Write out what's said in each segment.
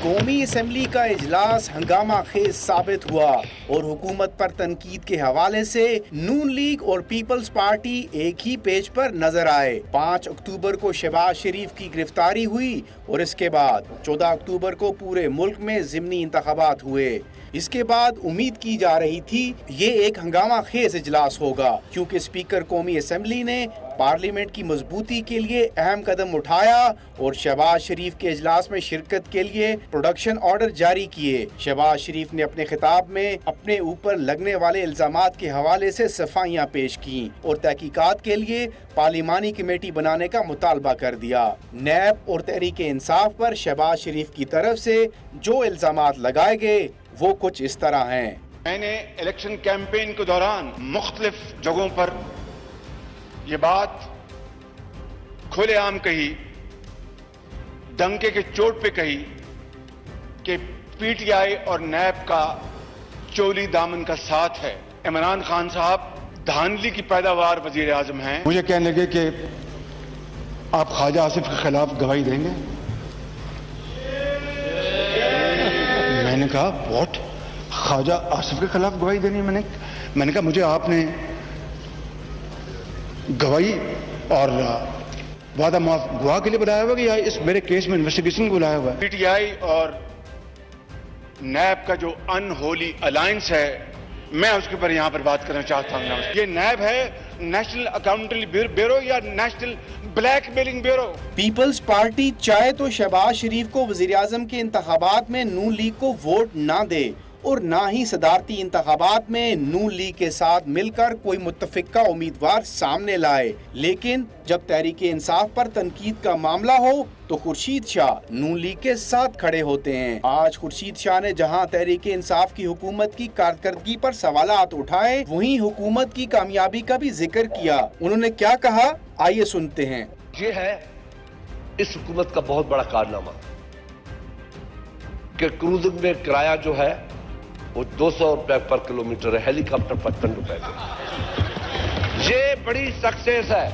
قومی اسمبلی کا اجلاس ہنگامہ خیز ثابت ہوا اور حکومت پر تنقید کے حوالے سے نون لیگ اور پیپلز پارٹی ایک ہی پیج پر نظر آئے۔ 5 اکتوبر کو شہباز شریف کی گرفتاری ہوئی اور اس کے بعد 14 اکتوبر کو پورے ملک میں ضمنی انتخابات ہوئے۔ اس کے بعد امید کی جا رہی تھی یہ ایک ہنگامہ خیز اجلاس ہوگا، کیونکہ اسپیکر قومی اسمبلی نے پارلیمنٹ کی مضبوطی کے لیے اہم قدم اٹھایا اور شہباز شریف کے اجلاس میں شرکت کے لیے پروڈکشن آرڈر جاری کیے۔ شہباز شریف نے اپنے خطاب میں اپنے اوپر لگنے والے الزامات کے حوالے سے صفائیاں پیش کیں اور تحقیقات کے لیے پارلیمانی کمیٹی بنانے کا مطالبہ کر دیا۔ نیب اور تحریک انصاف پر شہباز شریف کی طرف سے جو الزامات لگائے گئے وہ کچھ اس طرح ہیں۔ میں نے الیکشن کیمپین کے دوران مختلف جگہوں پر یہ بات کھلے عام کہی، ڈنکے کے چوٹ پہ کہی کہ پی ٹی آئی اور نیب کا چولی دامن کا ساتھ ہے۔ عمران خان صاحب دھاندلی کی پیداوار وزیر اعظم ہیں۔ مجھے کہنے لگے کہ آپ خواجہ آصف کے خلاف گواہی دیں گے؟ میں نے کہا واٹ، خواجہ آصف کے خلاف گواہی دینی؟ میں نے کہا مجھے آپ نے گواہی اور وعدہ معاف گواہ کے لیے بلایا ہوا یا اس میرے کیس میں انویسٹیگیشن کو بلایا ہوا ہے؟ پی ٹی آئی اور نیب کا جو ان ہولی الائنس ہے، میں اس کے اوپر یہاں پر بات کرنا چاہتا ہوں۔ یہ نیب ہے نیشنل اکاؤنٹیبلٹی بیورو یا national blackmailing bureau? Peoples Party چاہے تو شہباز شریف کو وزیر اعظم کے انتخابات میں نون لیگ کو ووٹ نہ دے اور نہ ہی صدارتی انتخابات میں نون لیگ کے ساتھ مل کر کوئی متفقہ امیدوار سامنے لائے، لیکن جب تحریک انصاف پر تنقید کا معاملہ ہو تو خورشید شاہ نون لیگ کے ساتھ کھڑے ہوتے ہیں۔ آج خورشید شاہ نے جہاں تحریک انصاف کی حکومت کی کارکردگی پر سوالات اٹھائے، وہیں حکومت کی کامیابی کا بھی ذکر کیا۔ انہوں نے کیا کہا، آئیے سنتے ہیں۔ یہ ہے اس حکومت کا بہت بڑا کارنامہ کہ کروزنگ میں کرایہ جو ہے وہ 200 روپے پر کلومیٹر ہے، ہیلی کاپٹر 55 روپے کا۔ یہ بڑی سکسیس ہے۔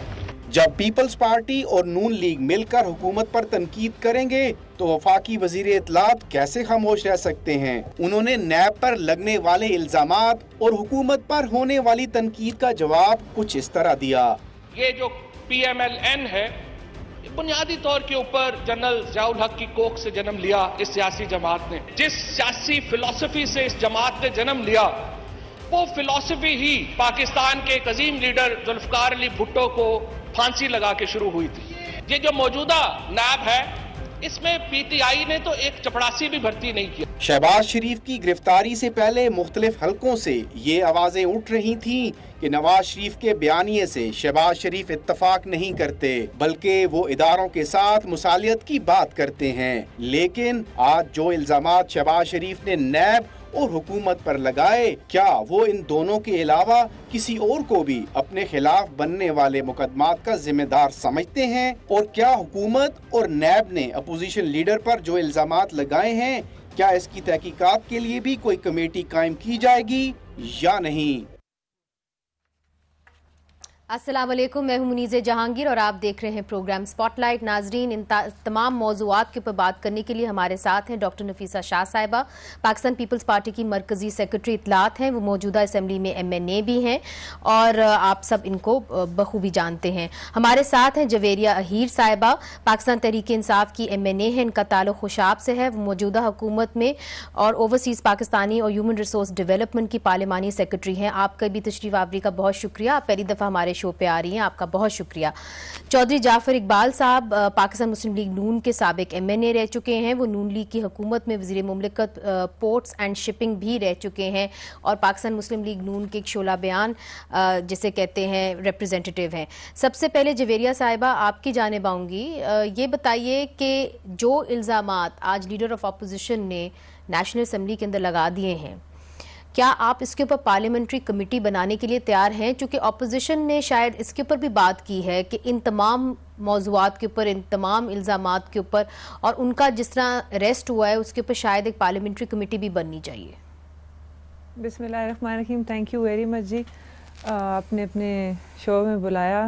جب پیپلز پارٹی اور نون لیگ مل کر حکومت پر تنقید کریں گے تو وفاقی وزیر اطلاعات کیسے خاموش رہ سکتے ہیں؟ انہوں نے نیب پر لگنے والے الزامات اور حکومت پر ہونے والی تنقید کا جواب کچھ اس طرح دیا۔ یہ جو پی ایم ایل این ہے، بنیادی طور کے اوپر جنرل ضیاء الحق کی کوکھ سے جنم لیا اس سیاسی جماعت نے۔ جس سیاسی فلسفی سے اس جماعت نے جنم لیا، وہ فلسفی ہی پاکستان کے ایک عظیم لیڈر ذوالفقار علی بھٹو کو پھانسی لگا کے شروع ہوئی تھی۔ یہ جو موجودہ نیب ہے، اس میں پی ٹی آئی نے تو ایک چپڑاسی بھی بھرتی نہیں کیا۔ شہباز شریف کی گرفتاری سے پہلے مختلف حلقوں سے یہ آوازیں اٹھ رہی تھیں کہ نواز شریف کے بیانیے سے شہباز شریف اتفاق نہیں کرتے، بلکہ وہ اداروں کے ساتھ مصالحت کی بات کرتے ہیں۔ لیکن آج جو الزامات شہباز شریف نے نیب اور حکومت پر لگائے، کیا وہ ان دونوں کے علاوہ کسی اور کو بھی اپنے خلاف بننے والے مقدمات کا ذمہ دار سمجھتے ہیں؟ اور کیا حکومت اور نیب نے اپوزیشن لیڈر پر جو الزامات لگائے ہیں، کیا اس کی تحقیقات کے لیے بھی کوئی کمیٹی قائم کی جائے گی یا نہیں؟ السلام علیکم، میں ہوں منیزہ جہانگیر اور آپ دیکھ رہے ہیں پروگرام سپاٹ لائٹ۔ ناظرین، ان تمام موضوعات کے اوپر بات کرنے کے لیے ہمارے ساتھ ہیں ڈاکٹر نفیسہ شاہ صاحبہ، پاکستان پیپلز پارٹی کی مرکزی سیکرٹری اطلاعات ہیں، وہ موجودہ اسمبلی میں ایم این اے بھی ہیں اور آپ سب ان کو بخوبی جانتے ہیں۔ ہمارے ساتھ ہیں جویریہ اہیر صاحبہ، پاکستان تحریک انصاف کی ایم این اے ہیں، ان کا تعلق خوشاب سے ہے، وہ موجودہ حکومت میں اور اوورسیز پاکستانی اور ہیومن ریسورس ڈیولپمنٹ کی پارلیمانی سیکرٹری ہیں۔ آپ کا بھی تشریف آوری کا بہت شکریہ، آپ پہلی دفعہ ہمارے شو پہ آ رہی ہیں، آپ کا بہت شکریہ۔ چودھری جعفر اقبال صاحب پاکستان مسلم لیگ نون کے سابق ایم این اے رہ چکے ہیں، وہ نون لیگ کی حکومت میں وزیر مملکت پورٹس اینڈ شپنگ بھی رہ چکے ہیں اور پاکستان مسلم لیگ نون کے ایک شعلہ بیان جسے کہتے ہیں ریپریزنٹیٹیو ہیں۔ سب سے پہلے جویریہ صاحبہ آپ کی جانب آؤں گی، یہ بتائیے کہ جو الزامات آج لیڈر آف اپوزیشن نے نیشنل اسمبلی کے اندر لگا دیے ہیں، کیا آپ اس کے اوپر پارلیمنٹری کمیٹی بنانے کے لیے تیار ہیں؟ چونکہ اپوزیشن نے شاید اس کے اوپر بھی بات کی ہے کہ ان تمام موضوعات کے اوپر، ان تمام الزامات کے اوپر اور ان کا جس طرح اریسٹ ہوا ہے اس کے اوپر شاید ایک پارلیمنٹری کمیٹی بھی بننی چاہیے۔ بسم اللہ الرحمن الرحیم، تھینک یو ویری مچ جی، آپ نے اپنے شو میں بلایا۔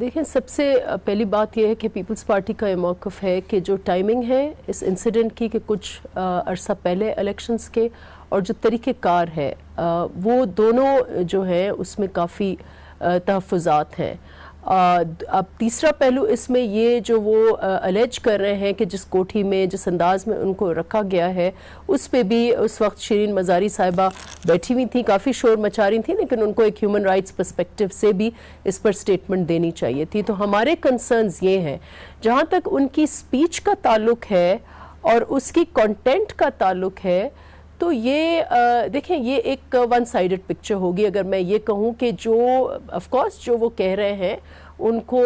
دیکھیں سب سے پہلی بات یہ ہے کہ پیپلز پارٹی کا یہ موقف ہے کہ جو ٹائمنگ ہے اس انسیڈنٹ کی کہ کچھ عرصہ پہلے الیکشنز کے اور جو طریقہ کار ہے وہ دونوں جو ہیں اس میں کافی تحفظات ہیں. اب تیسرا پہلو اس میں یہ جو وہ الیج کر رہے ہیں کہ جس کوٹھی میں جس انداز میں ان کو رکھا گیا ہے اس پہ بھی اس وقت شرین مزاری صاحبہ بیٹھی ہوئی تھیں, کافی شور مچا رہی تھیں, لیکن ان کو ایک ہیومن رائٹس پرسپیکٹو سے بھی اس پر سٹیٹمنٹ دینی چاہیے تھی. تو ہمارے کنسرنز یہ ہیں جہاں تک ان کی سپیچ کا تعلق ہے اور اس کی کنٹینٹ کا تعلق ہے تو یہ دیکھیں یہ ایک ون سائیڈڈ پکچر ہوگی اگر میں یہ کہوں کہ جو آف کورس جو وہ کہہ رہے ہیں ان کو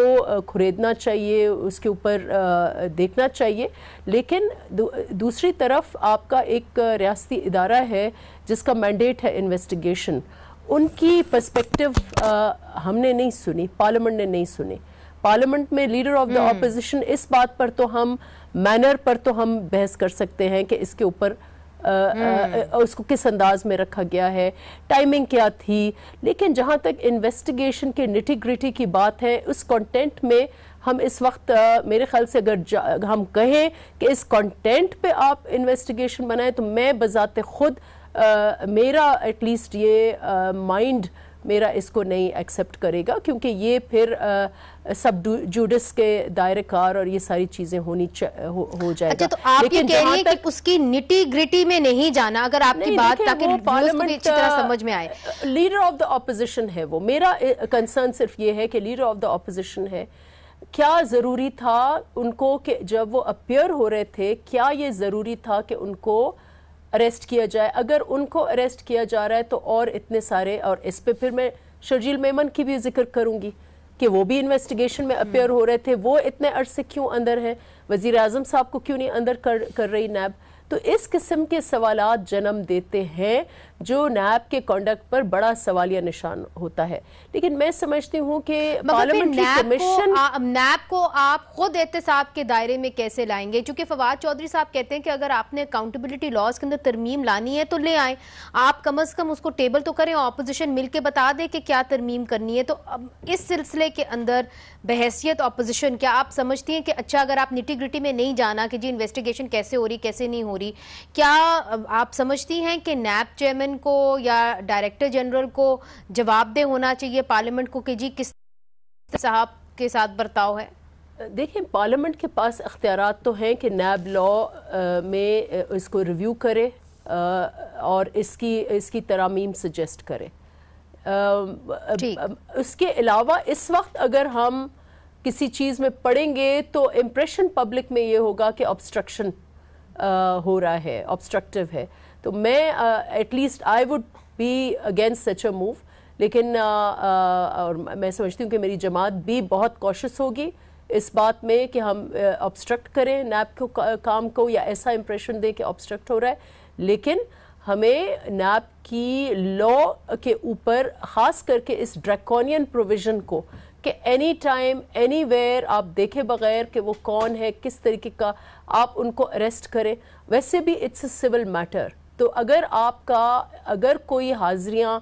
کھریدنا چاہیے, اس کے اوپر دیکھنا چاہیے, لیکن دوسری طرف آپ کا ایک ریاستی ادارہ ہے جس کا مینڈیٹ ہے انویسٹیگیشن, ان کی پرسپیکٹو ہم نے نہیں سنی, پارلیمنٹ نے نہیں سنی. پارلیمنٹ میں لیڈر آف دا اپوزیشن اس بات پر تو ہم مینر پر تو ہم بحث کر سکتے ہیں کہ اس کے اوپر اس کو کس انداز میں رکھا گیا ہے, ٹائمنگ کیا تھی, لیکن جہاں تک انویسٹیگیشن کے نٹی گریٹی کی بات ہے اس کنٹینٹ میں ہم اس وقت میرے خیال سے اگر ہم کہیں کہ اس کنٹینٹ پہ آپ انویسٹیگیشن بنائیں تو میں بذات خود میرا ایٹ لیسٹ یہ مائنڈ میرا اس کو نہیں ایکسیپٹ کرے گا, کیونکہ یہ پھر سب جوڈس کے دائرہ کار اور یہ ساری چیزیں ہو جائے گا. اچھا تو آپ یہ کہہ رہی ہیں کہ اس کی نٹی گریٹی میں نہیں جانا, اگر آپ کی بات تاکہ ویوز کو بھی اچھی طرح سمجھ میں آئے. لیڈر آف دا اپوزیشن ہے وہ, میرا کنسرن صرف یہ ہے کہ لیڈر آف دا اپوزیشن ہے, کیا ضروری تھا ان کو کہ جب وہ اپیئر ہو رہے تھے کیا یہ ضروری تھا کہ ان کو اریسٹ کیا جائے؟ اگر ان کو اریسٹ کیا جا رہا ہے تو اور اتنے سارے, اور اس پہ پھر میں شرجیل میمن کی بھی ذکر کروں گی کہ وہ بھی انویسٹیگیشن میں اپیئر ہو رہے تھے, وہ اتنے عرصے کیوں اندر ہیں, وزیر اعظم صاحب کو کیوں نہیں اندر کر رہی نیب. تو اس قسم کے سوالات جنم دیتے ہیں جو نیب کے کنڈکٹ پر بڑا سوالیہ نشان ہوتا ہے. لیکن میں سمجھتی ہوں کہ پارلیمنٹری کمیشن نیب کو آپ خود احتساب کے دائرے میں کیسے لائیں گے؟ چونکہ فواد چودھری صاحب کہتے ہیں کہ اگر آپ نے اکاؤنٹیبلٹی لاز کے اندر ترمیم لانی ہے تو لے آئیں, آپ کم از کم اس کو ٹیبل تو کریں, اپوزیشن مل کے بتا دے کہ کیا ترمیم کرنی ہے. تو اب اس سلسلے کے اندر بحیثیت اپوزیشن کیا آپ سمجھتی ہیں کہ اچھا اگر آپ نیٹی گریٹی میں نہیں جانا کہ جی انویسٹیگیشن کیسے ہو رہی کیسے نہیں ہو رہی, کیا آپ سمجھتی ہیں کہ نیب چیئرمین کو یا ڈائریکٹر جنرل کو جواب دہ ہونا چاہیے پارلیمنٹ کو کہ جی کس صاحب کے ساتھ برتاؤ ہے؟ دیکھیں پارلیمنٹ کے پاس اختیارات تو ہیں کہ نیب لا میں اس کو ریویو کرے اور اس کی ترامیم سجیسٹ کرے. اس کے علاوہ اس وقت اگر ہم کسی چیز میں پڑھیں گے تو امپریشن پبلک میں یہ ہوگا کہ obstruction ہو رہا ہے, obstructive ہے. تو میں at least I would be against such a move, لیکن اور میں سمجھتی ہوں کہ میری جماعت بھی بہت کوشش ہوگی اس بات میں کہ ہم obstruct کریں نیب کو کام کو, یا ایسا امپریشن دیں کہ obstruct ہو رہا ہے. لیکن ہمیں نیب کی لا کے اوپر خاص کر کے اس ڈریکونین پروویژن کو کہ اینی ٹائم اینی ویئر آپ دیکھے بغیر کہ وہ کون ہے کس طریقے کا آپ ان کو اریسٹ کریں. ویسے بھی اٹس اے سول میٹر, تو اگر کوئی حاضریاں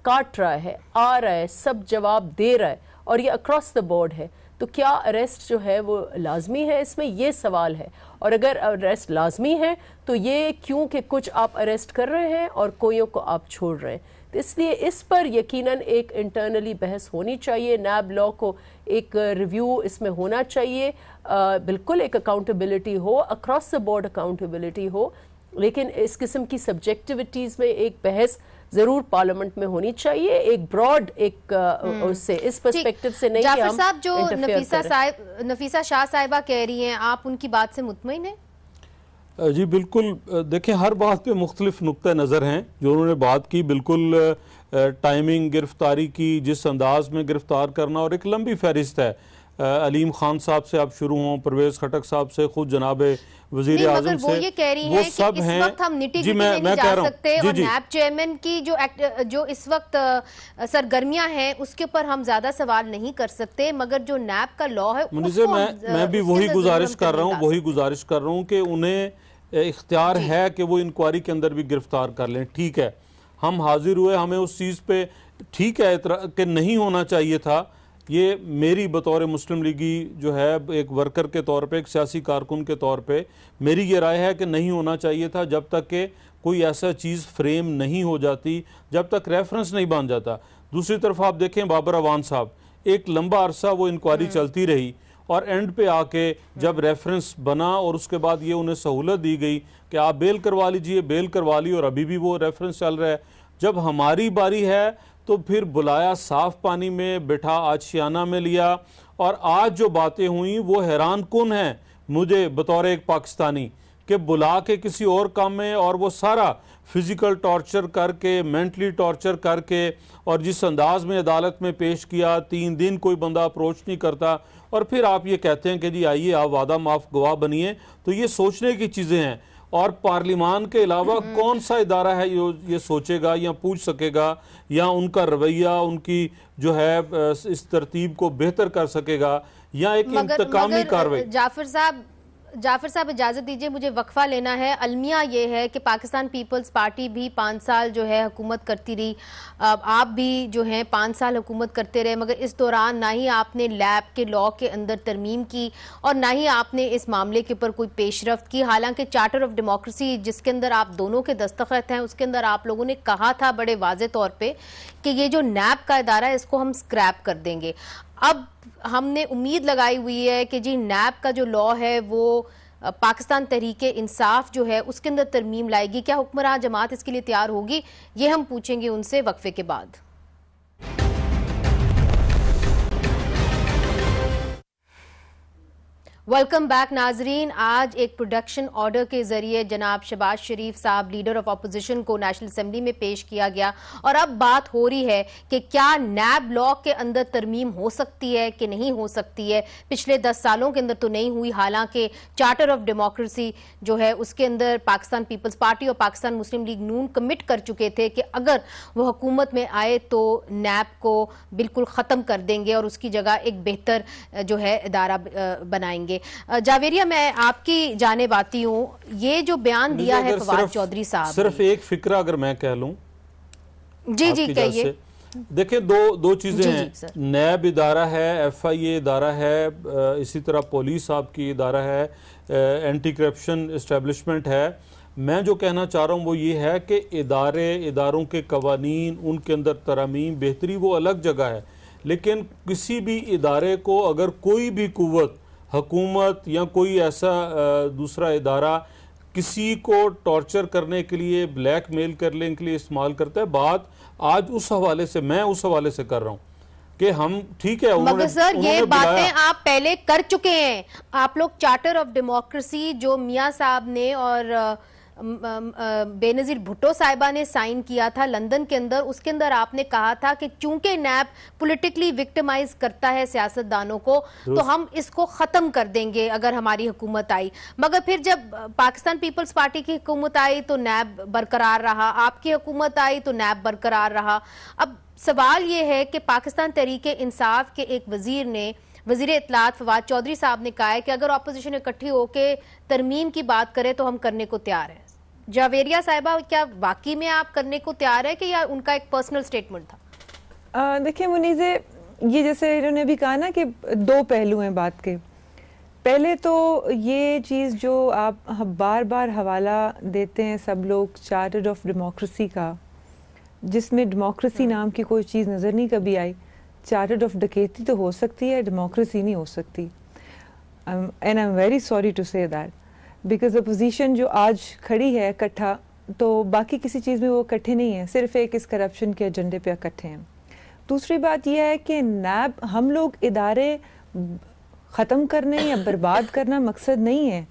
کاٹ رہا ہے, آ رہا ہے, سب جواب دے رہا ہے اور یہ اکراس دا بورڈ ہے, تو کیا اریسٹ جو ہے وہ لازمی ہے؟ اس میں یہ سوال ہے. اور اگر اریسٹ لازمی ہے تو یہ کیوں کہ کچھ آپ اریسٹ کر رہے ہیں اور کوئیوں کو آپ چھوڑ رہے ہیں. تو اس لیے اس پر یقیناً ایک انٹرنلی بحث ہونی چاہیے, نیب لا کو ایک ریویو اس میں ہونا چاہیے, بالکل ایک اکاؤنٹیبلٹی ہو, اکراس دا بورڈ اکاؤنٹیبلٹی ہو, لیکن اس قسم کی سبجیکٹیوٹیز میں ایک بحث ضرور پارلیمنٹ میں ہونی چاہیے, ایک براڈ ایک اس سے اس پرسپیکٹو سے نہیں کہ جعفر صاحب جو نفیسہ شاہ صاحبہ کہہ رہی ہیں آپ ان کی بات سے مطمئن ہیں؟ جی بالکل, دیکھیں ہر بات پہ مختلف نقطہ نظر ہیں. جو انہوں نے بات کی بالکل ٹائمنگ گرفتاری کی, جس انداز میں گرفتار کرنا, اور ایک لمبی فہرست ہے. علیم خان صاحب سے آپ شروع ہوں, پرویز خٹک صاحب سے, خود جناب وزیر اعظم سے, وہ یہ کہہ رہی ہیں کہ اس وقت ہم نٹی گریٹی میں نہیں جا سکتے, اور نیب چیئرمین کی جو اس وقت سرگرمیاں ہیں اس کے اوپر ہم زیادہ سوال نہیں کر سکتے, مگر جو نیب کا لا ہے میں بھی وہی گزارش کر رہا ہوں کہ انہیں اختیار ہے کہ وہ انکوائری کے اندر بھی گرفتار کر لیں. ٹھیک ہے, ہم حاضر ہوئے, ہمیں اس چیز پہ ٹھیک ہے کہ نہیں ہونا چاہیے تھا, یہ میری بطور مسلم لیگی جو ہے ایک ورکر کے طور پہ، ایک سیاسی کارکن کے طور پہ میری یہ رائے ہے کہ نہیں ہونا چاہیے تھا جب تک کہ کوئی ایسا چیز فریم نہیں ہو جاتی، جب تک ریفرنس نہیں بن جاتا۔ دوسری طرف آپ دیکھیں بابر اعوان صاحب، ایک لمبا عرصہ وہ انکوائری چلتی رہی اور اینڈ پہ آ کے جب ریفرنس بنا اور اس کے بعد یہ انہیں سہولت دی گئی کہ آپ بیل کروا لیجئے، بیل کروا لی اور ابھی بھی وہ ریفرنس چل رہا ہے۔ جب ہماری باری ہے تو پھر بلایا صاف پانی میں، بٹھا آشیانہ میں لیا، اور آج جو باتیں ہوئیں وہ حیران کن ہیں مجھے بطور ایک پاکستانی، کہ بلا کے کسی اور کام میں اور وہ سارا فزیکل ٹارچر کر کے، مینٹلی ٹارچر کر کے، اور جس انداز میں عدالت میں پیش کیا، 3 دن کوئی بندہ اپروچ نہیں کرتا، اور پھر آپ یہ کہتے ہیں کہ جی آئیے آپ وعدہ معاف گواہ بنیے۔ تو یہ سوچنے کی چیزیں ہیں، اور پارلیمان کے علاوہ کون سا ادارہ ہے یہ سوچے گا یا پوچھ سکے گا یا ان کا رویہ، ان کی جو ہے اس ترتیب کو بہتر کر سکے گا، یا ایک انتقامی کارروائی۔ جعفر صاحب اجازت دیجئے، مجھے وقفہ لینا ہے۔ المیہ یہ ہے کہ پاکستان پیپلز پارٹی بھی 5 سال جو ہے حکومت کرتی رہی، آپ بھی جو ہیں 5 سال حکومت کرتے رہے، مگر اس دوران نہ ہی آپ نے لیب کے لاء کے اندر ترمیم کی اور نہ ہی آپ نے اس معاملے کے اوپر کوئی پیش رفت کی۔ حالانکہ چارٹر آف ڈیموکریسی جس کے اندر آپ دونوں کے دستخط ہیں، اس کے اندر آپ لوگوں نے کہا تھا بڑے واضح طور پہ کہ یہ جو نیب کا ادارہ ہے اس کو ہم سکریپ کر دیں گے۔ اب ہم نے امید لگائی ہوئی ہے کہ جی نیب کا جو لاء ہے وہ پاکستان تحریک انصاف جو ہے اس کے اندر ترمیم لائے گی، کیا حکمراں جماعت اس کے لیے تیار ہوگی؟ یہ ہم پوچھیں گے ان سے وقفے کے بعد۔ ویلکم بیک ناظرین، آج ایک پروڈکشن آرڈر کے ذریعے جناب شہباز شریف صاحب لیڈر آف اپوزیشن کو نیشنل اسمبلی میں پیش کیا گیا، اور اب بات ہو رہی ہے کہ کیا نیب لاء کے اندر ترمیم ہو سکتی ہے کہ نہیں ہو سکتی ہے۔ پچھلے 10 سالوں کے اندر تو نہیں ہوئی، حالانکہ چارٹر آف ڈیموکریسی جو ہے اس کے اندر پاکستان پیپلز پارٹی اور پاکستان مسلم لیگ نون کمٹ کر چکے تھے کہ اگر وہ حکومت میں آئے تو نیب کو بالکل ختم کر دیں گے اور اس کی جگہ ایک بہتر جو ہے ادارہ بنائیں گے۔ جاویریہ، میں آپ کی جانب آتی ہوں، یہ جو بیان دیا ہے فواد چودھری صاحب، صرف ایک فکرہ اگر میں کہہ لوں۔ جی جی کہیے۔ دیکھیں دو چیزیں ہیں، نیب ادارہ ہے، ایف آئی اے ادارہ ہے، اسی طرح پولیس آپ کی ادارہ ہے، اینٹی کرپشن اسٹیبلشمنٹ ہے۔ میں جو کہنا چاہ رہا ہوں وہ یہ ہے کہ اداروں کے قوانین، ان کے اندر ترامیم، بہتری وہ الگ جگہ ہے، لیکن کسی بھی ادارے کو اگر کوئی بھی قوت، حکومت یا کوئی ایسا دوسرا ادارہ کسی کو ٹارچر کرنے کے لیے، بلیک میل کرنے کے لیے استعمال کرتا ہے، بات آج اس حوالے سے میں اس حوالے سے کر رہا ہوں کہ ہم ٹھیک ہے مگر سر یہ باتیں آپ پہلے کر چکے ہیں۔ آپ لوگ چارٹر آف ڈیموکریسی جو میاں صاحب نے اور بے نظیر بھٹو صاحبہ نے سائن کیا تھا لندن کے اندر، اس کے اندر آپ نے کہا تھا کہ چونکہ نیب پولیٹیکلی وکٹمائز کرتا ہے سیاستدانوں کو تو ہم اس کو ختم کر دیں گے اگر ہماری حکومت آئی، مگر پھر جب پاکستان پیپلز پارٹی کی حکومت آئی تو نیب برقرار رہا، آپ کی حکومت آئی تو نیب برقرار رہا۔ اب سوال یہ ہے کہ پاکستان تحریک انصاف کے ایک وزیر نے، وزیر اطلاعات فواد چودھری صاحب نے کہا ہے کہ اگر اپوزیشن اکٹھی ہو کے ترمیم کی بات کرے تو ہم کرنے کو تیار ہیں۔ جاویریہ صاحبہ، کیا واقعی میں آپ کرنے کو تیار ہے کہ یا ان کا ایک پرسنل سٹیٹمنٹ تھا؟ دیکھیں منیزے، یہ جیسے انہوں نے بھی کہا نا کہ 2 پہلو ہیں بات کے۔ پہلے تو یہ چیز جو آپ بار بار حوالہ دیتے ہیں سب لوگ چارٹر آف ڈیموکریسی کا، جس میں ڈیموکریسی نام کی کوئی چیز نظر نہیں کبھی آئی۔ چارٹر آف ڈکیتی تو ہو سکتی ہے، ڈیموکریسی نہیں ہو سکتی، and I am very sorry to say that, because opposition جو آج کھڑی ہے اکٹھا، تو باقی کسی چیز میں وہ اکٹھے نہیں ہیں، صرف ایک اس کرپشن کے ایجنڈے پہ اکٹھے ہیں۔ دوسری بات یہ ہے کہ نیب، ہم لوگ ادارے ختم کرنے یا برباد کرنا مقصد نہیں ہے،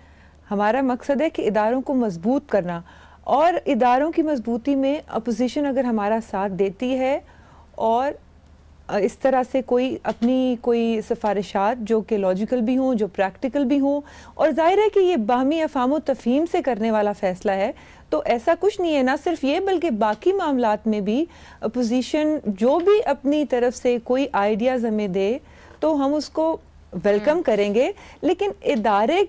ہمارا مقصد ہے کہ اداروں کو مضبوط کرنا، اور اداروں کی مضبوطی میں اپوزیشن اگر ہمارا ساتھ دیتی ہے اور اس طرح سے کوئی سفارشات جو کہ لاجیکل بھی ہوں، جو پریکٹیکل بھی ہوں، اور ظاہر ہے کہ یہ باہمی افہام و تفہیم سے کرنے والا فیصلہ ہے، تو ایسا کچھ نہیں ہے۔ نہ صرف یہ بلکہ باقی معاملات میں بھی اپوزیشن جو بھی اپنی طرف سے کوئی آئیڈیاز ہمیں دے تو ہم اس کو ویلکم کریں گے، لیکن ادارے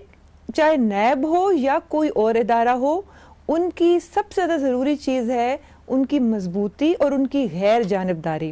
چاہے نیب ہو یا کوئی اور ادارہ ہو، ان کی سب سے زیادہ ضروری چیز ہے ان کی مضبوطی اور ان کی غیر جانبداری۔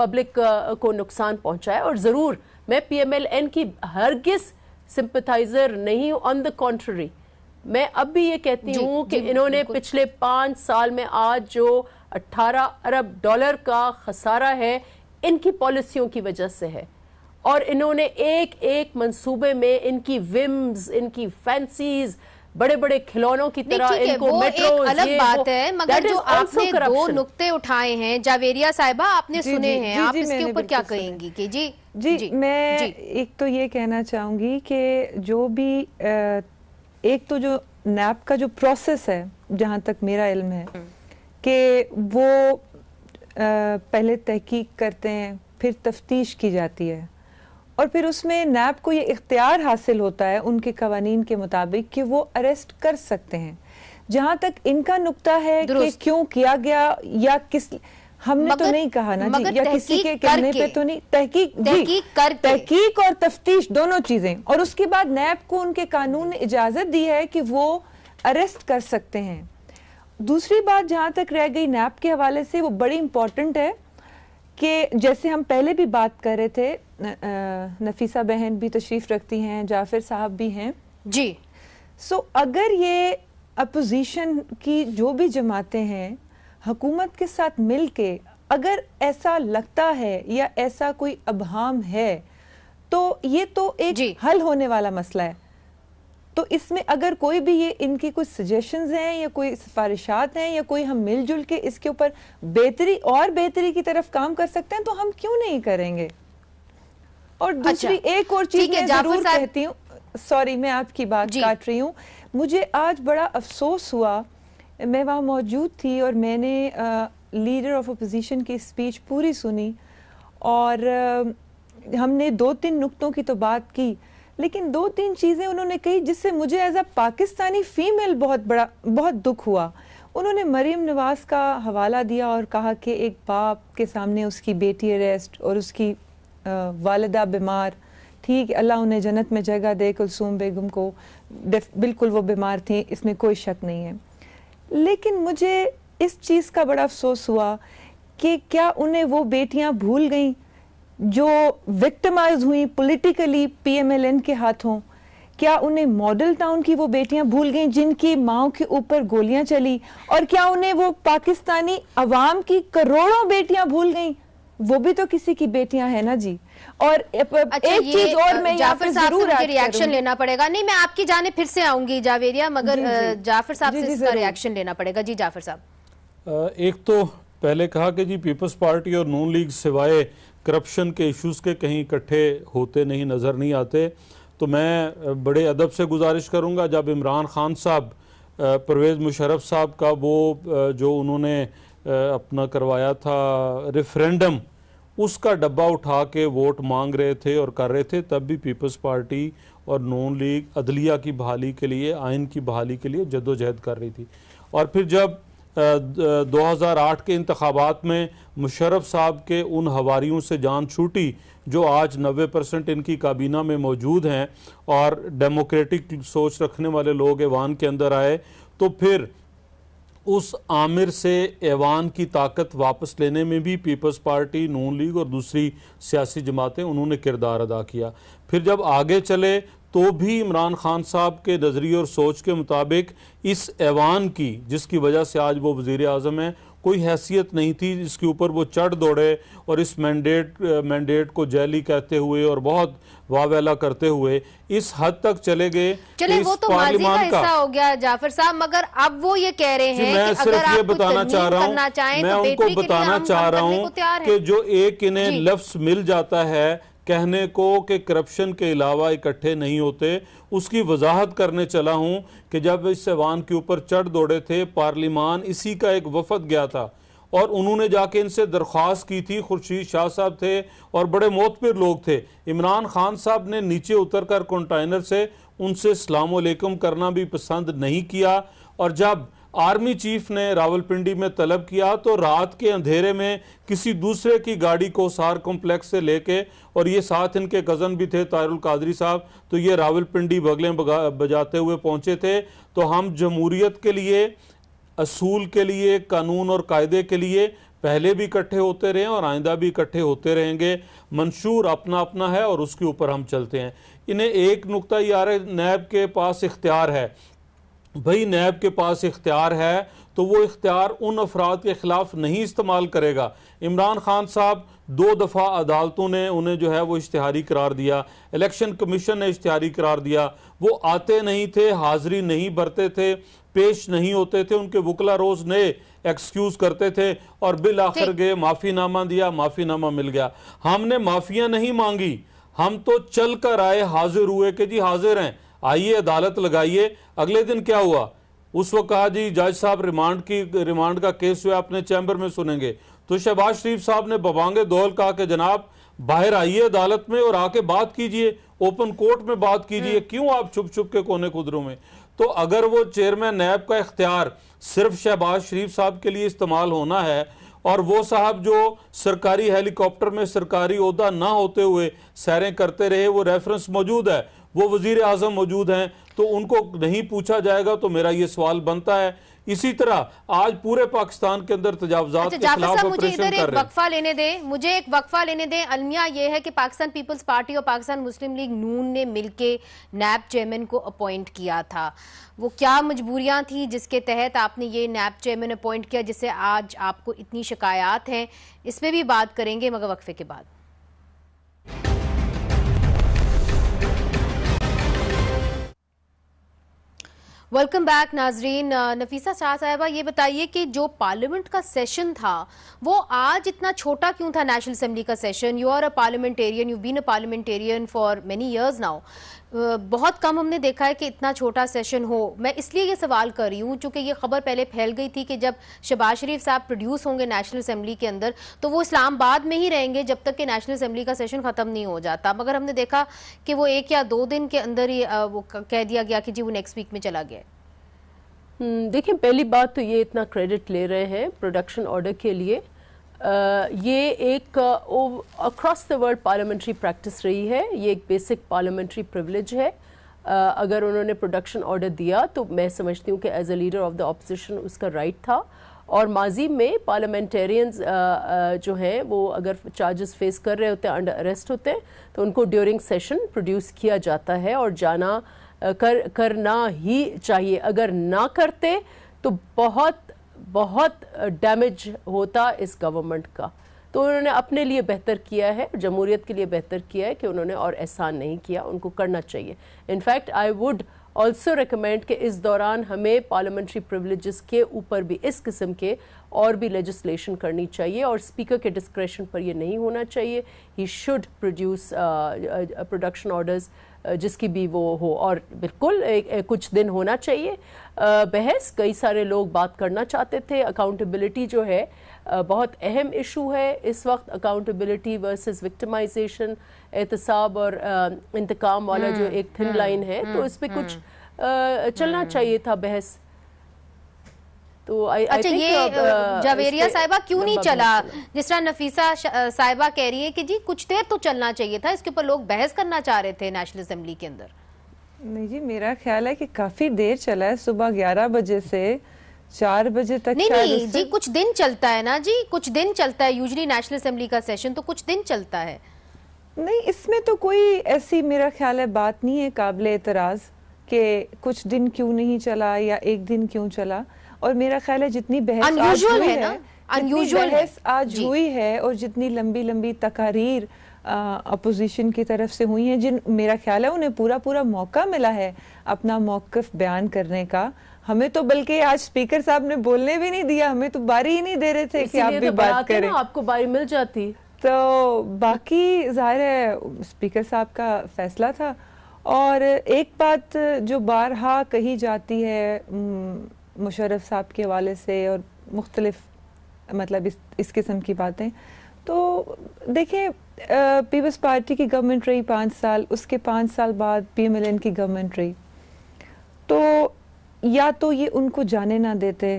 پبلک کو نقصان پہنچا ہے. اور ضرور میں PMLN کی ہرگز سمپتھائزر نہیں ہوں, آن دا کنٹرری میں اب بھی یہ کہتی ہوں کہ انہوں نے پچھلے 5 سال میں آج جو $18 ارب کا خسارہ ہے ان کی پالیسیوں کی وجہ سے ہے, اور انہوں نے ایک ایک منصوبے میں ان کی ومز, ان کی فینسیز, بڑے بڑے کھلونوں کی طرح ان کو میٹروز, وہ ایک الگ بات ہے, مگر جو آپ نے 2 نقطے اٹھائے ہیں جاویریہ صاحبہ آپ نے سنے ہیں, آپ اس کے اوپر کیا کہیں گی؟ کہ جی میں ایک تو یہ کہنا چاہوں گی کہ جو بھی ایک تو جو نیب کا جو پروسیس ہے جہاں تک میرا علم ہے کہ وہ پہلے تحقیق کرتے ہیں, پھر تفتیش کی جاتی ہے, اور پھر اس میں نیب کو یہ اختیار حاصل ہوتا ہے ان کے قوانین کے مطابق کہ وہ اریسٹ کر سکتے ہیں. جہاں تک ان کا نقطہ ہے کہ کیوں کیا گیا یا کس, ہم نے تو نہیں کہا نا جی, یا کسی کے کہنے پہ تو نہیں, تحقیق اور تفتیش دونوں چیزیں, اور اس کے بعد نیب کو ان کے قانون نے اجازت دی ہے کہ وہ اریسٹ کر سکتے ہیں. دوسری بات جہاں تک رہ گئی نیب کے حوالے سے, وہ بڑی امپورٹنٹ ہے کہ جیسے ہم پہلے بھی بات کر رہے تھے, نفیسہ بہن بھی تشریف رکھتی ہیں, جعفر صاحب بھی ہیں جی. سو اگر یہ اپوزیشن کی جو بھی جماعتیں ہیں حکومت کے ساتھ مل کے اگر ایسا لگتا ہے یا ایسا کوئی ابہام ہے تو یہ تو ایک حل ہونے والا مسئلہ ہے. تو اس میں اگر کوئی بھی یہ ان کی کوئی سجیشنز ہیں یا کوئی سفارشات ہیں یا کوئی ہم مل جل کے اس کے اوپر بہتری کی طرف کام کر سکتے ہیں تو ہم کیوں نہیں کریں گے. اور دوسری ایک اور چیز میں ضرور کہتی ہوں, سوری میں آپ کی بات کاٹ رہی ہوں, مجھے آج بڑا افسوس ہوا, میں وہاں موجود تھی اور میں نے لیڈر آف اپوزیشن کی اسپیچ پوری سنی, اور ہم نے 2-3 نقطوں کی تو بات کی, لیکن 2-3 چیزیں انہوں نے کہی جس سے مجھے ایز اے پاکستانی فیمیل بہت دکھ ہوا. انہوں نے مریم نواز کا حوالہ دیا اور کہا کہ ایک باپ کے سامنے اس کی بیٹی اریسٹ اور اس کی والدہ بیمار, ٹھیک اللہ انہیں جنت میں جگہ دے, کلثوم بیگم کو بالکل وہ بیمار تھیں, اس میں کوئی شک نہیں ہے, لیکن مجھے اس چیز کا بڑا افسوس ہوا کہ کیا انہیں وہ بیٹیاں بھول گئیں جو وکٹمائز ہوئیں پولیٹیکلی PMLN کے ہاتھوں؟ کیا انہیں ماڈل ٹاؤن کی وہ بیٹیاں بھول گئیں جن کی ماؤں کے اوپر گولیاں چلی؟ اور کیا انہیں وہ پاکستانی عوام کی کروڑوں بیٹیاں بھول گئیں؟ وہ بھی تو کسی کی بیٹیاں ہیں نا جی. اور ایک چیز اور میں یہاں پہ ضرور ریاکشن لینا پڑے گا, نہیں میں آپ کی جانب پھر سے آؤں گی جاویریہ, مگر جعفر صاحب سے اس کا ریاکشن لینا پڑے گا. جی جعفر صاحب. ایک تو پہلے کہا کہ جی پیپلز پارٹی اور نون لیگ سوائے کرپشن کے ایشوز کے کہیں اکٹھے ہوتے نہیں, نظر نہیں آتے, تو میں بڑے ادب سے گزارش کروں گا جب عمران خان صاحب پرویز مشرف صاحب کا وہ جو انہوں نے اپنا کروایا تھا ریفرینڈم, اس کا ڈبہ اٹھا کے ووٹ مانگ رہے تھے اور کر رہے تھے, تب بھی پیپلز پارٹی اور نون لیگ عدلیہ کی بحالی کے لیے, آئین کی بحالی کے لیے جدوجہد کر رہی تھی. اور پھر جب 2008 کے انتخابات میں مشرف صاحب کے ان حواریوں سے جان چھوٹی جو آج 90% ان کی کابینہ میں موجود ہیں اور ڈیموکریٹک سوچ رکھنے والے لوگ ایوان کے اندر آئے, تو پھر اس آمر سے ایوان کی طاقت واپس لینے میں بھی پیپلز پارٹی, نون لیگ اور دوسری سیاسی جماعتیں انہوں نے کردار ادا کیا. پھر جب آگے چلے تو بھی عمران خان صاحب کے نظریے اور سوچ کے مطابق اس ایوان کی, جس کی وجہ سے آج وہ وزیر اعظم ہیں, کوئی حیثیت نہیں تھی جس کے اوپر وہ چڑھ دوڑے اور اس مینڈیٹ کو جعلی کہتے ہوئے اور بہت واویلا کرتے ہوئے اس حد تک چلے گئے. چلے وہ تو ماضی کا حصہ ہو گیا جعفر صاحب, مگر اب وہ یہ کہہ رہے ہیں کہ اگر آپ کو تنظیم کرنا چاہیں تو بہتری کے لیے ہم کرنے کو تیار ہیں. کہ جو ایک انہیں لفظ مل جاتا ہے کہنے کو کہ کرپشن کے علاوہ اکٹھے نہیں ہوتے, اس کی وضاحت کرنے چلا ہوں کہ جب اس ایوان کے اوپر چڑھ دوڑے تھے, پارلیمان اسی کا ایک وفد گیا تھا اور انہوں نے جا کے ان سے درخواست کی تھی, خورشید شاہ صاحب تھے اور بڑے معتبر لوگ تھے, عمران خان صاحب نے نیچے اتر کر کنٹینر سے ان سے السلام علیکم کرنا بھی پسند نہیں کیا, اور جب آرمی چیف نے راولپنڈی میں طلب کیا تو رات کے اندھیرے میں کسی دوسرے کی گاڑی کو سار کمپلیکس سے لے کے, اور یہ ساتھ ان کے کزن بھی تھے طاہر القادری صاحب, تو یہ راولپنڈی بغلیں بجاتے ہوئے پہنچے تھے. تو ہم جمہوریت کے لیے اصول کے لیے, قانون اور قاعدے کے لیے پہلے بھی اکٹھے ہوتے رہے ہیں اور آئندہ بھی اکٹھے ہوتے رہیں گے. منشور اپنا اپنا ہے اور اس کے اوپر ہم چلتے ہیں. انہیں ایک نقطہ یہ آ رہا ہے, نیب کے پاس اختیار ہے. بھئی نیب کے پاس اختیار ہے تو وہ اختیار ان افراد کے خلاف نہیں استعمال کرے گا. عمران خان صاحب 2 دفعہ عدالتوں نے انہیں جو ہے وہ اشتہاری قرار دیا, الیکشن کمیشن نے اشتہاری قرار دیا. وہ آتے نہیں تھے, حاضری نہیں بھرتے تھے, پیش نہیں ہوتے تھے, ان کے وکلا روز نئے ایکسکیوز کرتے تھے اور بالآخر گئے, معافی نامہ دیا, معافی نامہ مل گیا. ہم نے معافیاں نہیں مانگی, ہم تو چل کر آئے, حاضر ہوئے کہ جی حاضر ہیں, آئیے عدالت لگائیے. اگلے دن کیا ہوا, اس وقت کہا جی جج صاحب ریمانڈ کا کیس جو ہے اپنے چیمبر میں سنیں گے. تو شہباز شریف صاحب نے ببانگ دول کہا کہ جناب باہر آئیے عدالت میں اور آ کے بات کیجئے, اوپن کورٹ میں بات کیجئے, کیوں آپ چھپ چھپ کے کونے قدروں میں. تو اگر وہ چیئرمین نیب کا اختیار صرف شہباز شریف صاحب کے لیے استعمال ہونا ہے اور وہ صاحب جو سرکاری ہیلی کاپٹر میں سرکاری عہدہ نہ ہوتے ہوئے سیریں کرتے رہے, وہ ریفرنس موجود ہے, وہ وزیر اعظم موجود ہیں, تو ان کو نہیں پوچھا جائے گا, تو میرا یہ سوال بنتا ہے. اسی طرح آج پورے پاکستان کے اندر تجاوزات کے خلاف آپریشن کر رہے ہیں. مجھے ایک وقفہ لینے دیں. المیہ یہ ہے کہ پاکستان پیپلز پارٹی اور پاکستان مسلم لیگ نون نے مل کے نیب چیئرمین کو اپوائنٹ کیا تھا. وہ کیا مجبوریاں تھیں جس کے تحت آپ نے یہ نیب چیئرمین اپوائنٹ کیا, جس سے آج آپ کو اتنی شکایات ہیں؟ اس پہ بھی بات کریں گے مگر وقفے کے بعد. ویلکم بیک ناظرین. نفیسہ شاہ صاحبہ یہ بتائیے کہ جو پارلیمنٹ کا سیشن تھا وہ آج اتنا چھوٹا کیوں تھا؟ نیشنل اسمبلی کا session, you are a parliamentarian, you been a parliamentarian for many years now. بہت کم ہم نے دیکھا ہے کہ اتنا چھوٹا سیشن ہو. میں اس لیے یہ سوال کر رہی ہوں چونکہ یہ خبر پہلے پھیل گئی تھی کہ جب شہباز شریف صاحب پروڈیوس ہوں گے نیشنل اسمبلی کے اندر تو وہ اسلام آباد میں ہی رہیں گے جب تک کہ نیشنل اسمبلی کا سیشن ختم نہیں ہو جاتا. مگر ہم نے دیکھا کہ وہ 1 یا 2 دن کے اندر ہی وہ کہہ دیا گیا کہ جی وہ نیکسٹ ویک میں چلا گیا. دیکھیں پہلی بات تو یہ اتنا کریڈٹ لے رہے ہیں پروڈکشن آرڈر کے لیے, یہ ایک across the world parliamentary practice رہی ہے, یہ ایک بیسک پارلیمنٹری پریولیج ہے. اگر انہوں نے پروڈکشن آرڈر دیا تو میں سمجھتی ہوں کہ as a leader of the opposition اس کا رائٹ تھا. اور ماضی میں پارلیمنٹیرینز جو ہیں وہ اگر چارجز فیس کر رہے ہوتے ہیں, انڈر اریسٹ ہوتے ہیں, تو ان کو ڈیورنگ سیشن پروڈیوس کیا جاتا ہے اور جانا کرنا ہی چاہیے. اگر نہ کرتے تو بہت ڈیمیج ہوتا اس گورنمنٹ کا. تو انہوں نے اپنے لیے بہتر کیا ہے, جمہوریت کے لیے بہتر کیا ہے کہ انہوں نے اور احسان نہیں کیا, ان کو کرنا چاہیے. In fact I would also recommend کہ اس دوران ہمیں پارلیمنٹری پریولیجز کے اوپر بھی اس قسم کے اور بھی لیجسلیشن کرنی چاہیے اور اسپیکر کے ڈسکریشن پر یہ نہیں ہونا چاہیے. He should produce production orders جس کی بھی وہ ہو, اور بالکل کچھ دن ہونا چاہیے بحث. کئی سارے لوگ بات کرنا چاہتے تھے. اکاؤنٹیبلٹی جو ہے بہت اہم ایشو ہے اس وقت, اکاؤنٹیبلٹی ورسز وکٹمائزیشن, احتساب اور انتقام والا جو ایک تھن لائن ہے, تو اس پہ کچھ چلنا چاہیے تھا بحث. اچھا یہ جاویریہ صاحبہ کیوں نہیں چلا؟ جس طرح نفیسہ صاحبہ کہہ رہی ہے کہ جی کچھ دیر تو چلنا چاہیے تھا, اس کے اوپر لوگ بحث کرنا چاہ رہے تھے نیشنل اسمبلی کے اندر. نہیں جی, میرا خیال ہے کہ کافی دیر چلا ہے, صبح 11 بجے سے 4 بجے تک. نہیں جی, کچھ دن چلتا ہے نا جی, کچھ دن چلتا ہے یوزلی نیشنل اسمبلی کا سیشن, تو کچھ دن چلتا ہے. نہیں, اس میں تو کوئی ایسی میرا خیال ہے بات نہیں ہے قابل اعتراض کہ کچھ دن کیوں نہیں چلا یا 1 دن کیوں چلا. اور میرا خیال ہے جتنی بحث آج ہوئی ہے اور جتنی لمبی لمبی تقاریر اپوزیشن کی طرف سے ہوئی ہیں, میرا خیال ہے انہیں پورا موقع ملا ہے اپنا موقف بیان کرنے کا. ہمیں تو بلکہ آج اسپیکر صاحب نے بولنے بھی نہیں دیا, ہمیں تو باری ہی نہیں دے رہے تھے کہ آپ بھی بات کریں. آپ کو باری مل جاتی. تو باقی ظاہر ہے اسپیکر صاحب کا فیصلہ تھا. اور ایک بات جو بارہا کہی جاتی ہے مشرف صاحب کے حوالے سے اور مختلف مطلب اس قسم کی باتیں, تو دیکھیں پیپلز پارٹی کی گورنمنٹ رہی 5 سال, اس کے 5 سال بعد پی ایم ایل این کی گورنمنٹ رہی, تو یا تو یہ ان کو جانے نہ دیتے,